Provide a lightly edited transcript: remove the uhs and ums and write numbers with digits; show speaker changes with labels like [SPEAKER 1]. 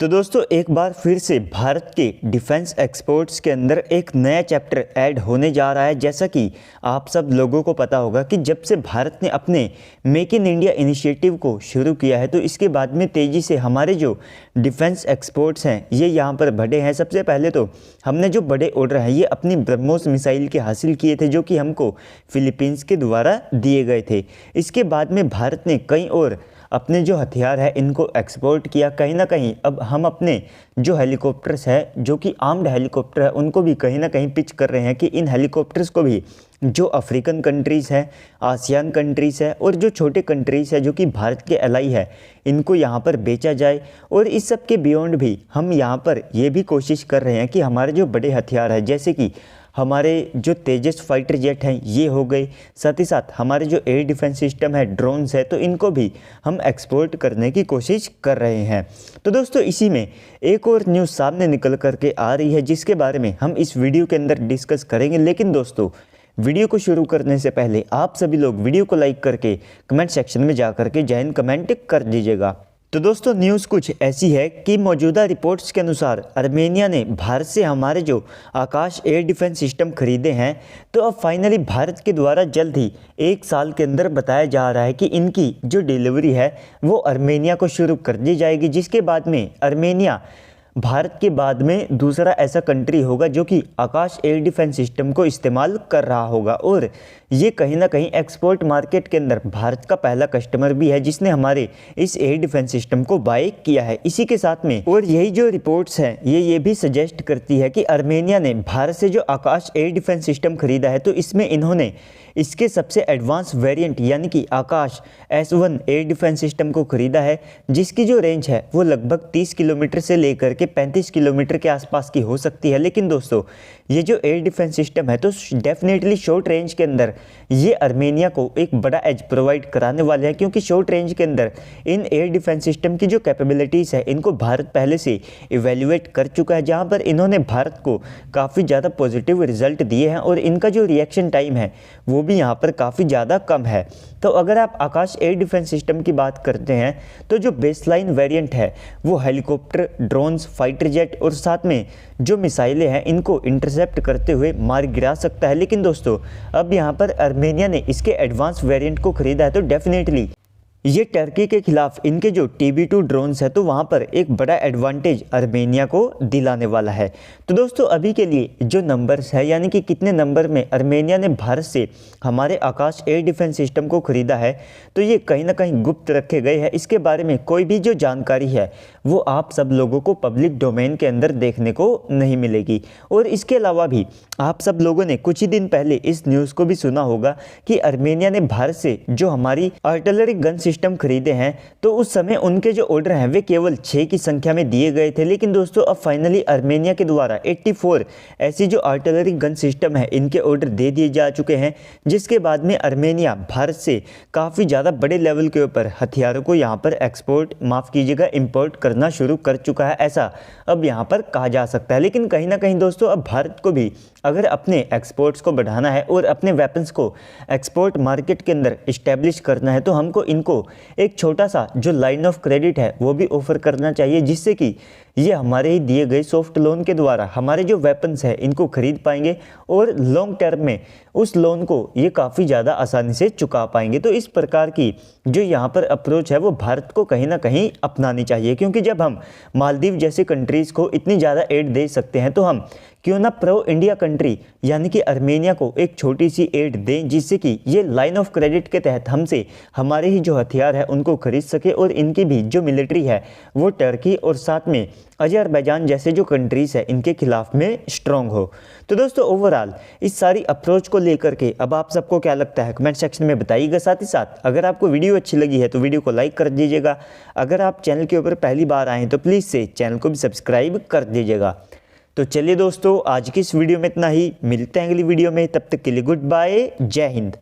[SPEAKER 1] तो दोस्तों एक बार फिर से भारत के डिफेंस एक्सपोर्ट्स के अंदर एक नया चैप्टर ऐड होने जा रहा है। जैसा कि आप सब लोगों को पता होगा कि जब से भारत ने अपने मेक इन इंडिया इनिशिएटिव को शुरू किया है तो इसके बाद में तेज़ी से हमारे जो डिफेंस एक्सपोर्ट्स हैं ये यहाँ पर बढ़े हैं। सबसे पहले तो हमने जो बड़े ऑर्डर हैं ये अपनी ब्रह्मोस मिसाइल के हासिल किए थे जो कि हमको फिलीपींस के द्वारा दिए गए थे। इसके बाद में भारत ने कई और अपने जो हथियार है इनको एक्सपोर्ट किया। कहीं ना कहीं अब हम अपने जो हेलीकॉप्टर्स है जो कि आर्म्ड हेलीकॉप्टर है उनको भी कहीं ना कहीं पिच कर रहे हैं कि इन हेलीकॉप्टर्स को भी जो अफ्रीकन कंट्रीज़ है, आसियान कंट्रीज़ है और जो छोटे कंट्रीज़ है जो कि भारत के एलाई है इनको यहाँ पर बेचा जाए। और इस सब के बियॉन्ड भी हम यहाँ पर ये भी कोशिश कर रहे हैं कि हमारे जो बड़े हथियार है जैसे कि हमारे जो तेजस फाइटर जेट हैं ये हो गए, साथ ही साथ हमारे जो एयर डिफेंस सिस्टम है, ड्रोन्स है, तो इनको भी हम एक्सपोर्ट करने की कोशिश कर रहे हैं। तो दोस्तों इसी में एक और न्यूज़ सामने निकल करके आ रही है जिसके बारे में हम इस वीडियो के अंदर डिस्कस करेंगे। लेकिन दोस्तों वीडियो को शुरू करने से पहले आप सभी लोग वीडियो को लाइक करके कमेंट सेक्शन में जा करके जय हिंद कमेंट कर दीजिएगा। तो दोस्तों न्यूज़ कुछ ऐसी है कि मौजूदा रिपोर्ट्स के अनुसार आर्मेनिया ने भारत से हमारे जो आकाश एयर डिफेंस सिस्टम खरीदे हैं तो अब फाइनली भारत के द्वारा जल्द ही 1 साल के अंदर बताया जा रहा है कि इनकी जो डिलीवरी है वो आर्मेनिया को शुरू कर दी जाएगी। जिसके बाद में आर्मेनिया भारत के बाद में दूसरा ऐसा कंट्री होगा जो कि आकाश एयर डिफेंस सिस्टम को इस्तेमाल कर रहा होगा। और ये कहीं ना कहीं एक्सपोर्ट मार्केट के अंदर भारत का पहला कस्टमर भी है जिसने हमारे इस एयर डिफेंस सिस्टम को बाय किया है। इसी के साथ में और यही जो रिपोर्ट्स हैं ये भी सजेस्ट करती है कि आर्मेनिया ने भारत से जो आकाश एयर डिफेंस सिस्टम खरीदा है तो इसमें इन्होंने इसके सबसे एडवांस वेरिएंट यानी कि आकाश S1 एयर डिफेंस सिस्टम को खरीदा है जिसकी जो रेंज है वो लगभग 30 किलोमीटर से लेकर के 35 किलोमीटर के आसपास की हो सकती है। लेकिन दोस्तों ये जो एयर डिफेंस सिस्टम है तो डेफिनेटली शॉर्ट रेंज के अंदर ये आर्मेनिया को एक बड़ा एज प्रोवाइड कराने वाले हैं, क्योंकि शॉर्ट रेंज के अंदर इन एयर डिफेंस सिस्टम की जो कैपेबिलिटीज़ है इनको भारत पहले से इवेल्युएट कर चुका है, जहाँ पर इन्होंने भारत को काफ़ी ज़्यादा पॉजिटिव रिजल्ट दिए हैं और इनका जो रिएक्शन टाइम है वो भी यहाँ पर काफ़ी ज़्यादा कम है। तो अगर आप आकाश एयर डिफेंस सिस्टम की बात करते हैं तो जो बेसलाइन वेरिएंट है वो हेलीकॉप्टर, ड्रोन्स, फाइटर जेट और साथ में जो मिसाइलें हैं इनको इंटरसेप्ट करते हुए मार गिरा सकता है। लेकिन दोस्तों अब यहाँ पर आर्मेनिया ने इसके एडवांस वेरिएंट को खरीदा है तो डेफिनेटली ये टर्की के खिलाफ इनके जो TB2 ड्रोन्स है तो वहाँ पर एक बड़ा एडवांटेज आर्मेनिया को दिलाने वाला है। तो दोस्तों अभी के लिए जो नंबर्स है यानी कि कितने नंबर में आर्मेनिया ने भारत से हमारे आकाश एयर डिफेंस सिस्टम को खरीदा है तो ये कहीं ना कहीं गुप्त रखे गए हैं। इसके बारे में कोई भी जो जानकारी है वो आप सब लोगों को पब्लिक डोमेन के अंदर देखने को नहीं मिलेगी। और इसके अलावा भी आप सब लोगों ने कुछ ही दिन पहले इस न्यूज़ को भी सुना होगा कि आर्मेनिया ने भारत से जो हमारी आर्टिलरी गन सिस्टम खरीदे हैं तो उस समय उनके जो ऑर्डर हैं वे केवल 6 की संख्या में दिए गए थे। लेकिन दोस्तों अब फाइनली आर्मेनिया के द्वारा 84 ऐसी जो आर्टिलरी गन सिस्टम है इनके ऑर्डर दे दिए जा चुके हैं, जिसके बाद में आर्मेनिया भारत से काफ़ी ज़्यादा बड़े लेवल के ऊपर हथियारों को यहाँ पर इंपोर्ट करना शुरू कर चुका है, ऐसा अब यहाँ पर कहा जा सकता है। लेकिन कहीं ना कहीं दोस्तों अब भारत को भी अगर अपने एक्सपोर्ट्स को बढ़ाना है और अपने वेपन्स को एक्सपोर्ट मार्केट के अंदर इस्टेब्लिश करना है तो हमको इनको एक छोटा सा जो लाइन ऑफ क्रेडिट है वो भी ऑफर करना चाहिए, जिससे कि ये हमारे ही दिए गए सॉफ्ट लोन के द्वारा हमारे जो वेपन्स है इनको खरीद पाएंगे और लॉन्ग टर्म में उस लोन को ये काफ़ी ज़्यादा आसानी से चुका पाएंगे। तो इस प्रकार की जो यहाँ पर अप्रोच है वो भारत को कहीं ना कहीं अपनानी चाहिए, क्योंकि जब हम मालदीव जैसे कंट्रीज़ को इतनी ज़्यादा एड दे सकते हैं तो हम क्यों ना प्रो इंडिया कंट्री यानी कि आर्मेनिया को एक छोटी सी एड दें, जिससे कि ये लाइन ऑफ क्रेडिट के तहत हमसे हमारे ही जो हथियार है उनको खरीद सके और इनकी भी जो मिलिट्री है वो टर्की और साथ में अजरबैजान जैसे जो कंट्रीज़ है इनके खिलाफ में स्ट्रॉन्ग हो। तो दोस्तों ओवरऑल इस सारी अप्रोच को लेकर के अब आप सबको क्या लगता है कमेंट सेक्शन में बताइएगा। साथ ही साथ अगर आपको वीडियो अच्छी लगी है तो वीडियो को लाइक कर दीजिएगा। अगर आप चैनल के ऊपर पहली बार आए तो प्लीज़ से चैनल को भी सब्सक्राइब कर दीजिएगा। तो चलिए दोस्तों आज की इस वीडियो में इतना ही, मिलते हैं अगली वीडियो में, तब तक के लिए गुड बाय, जय हिंद।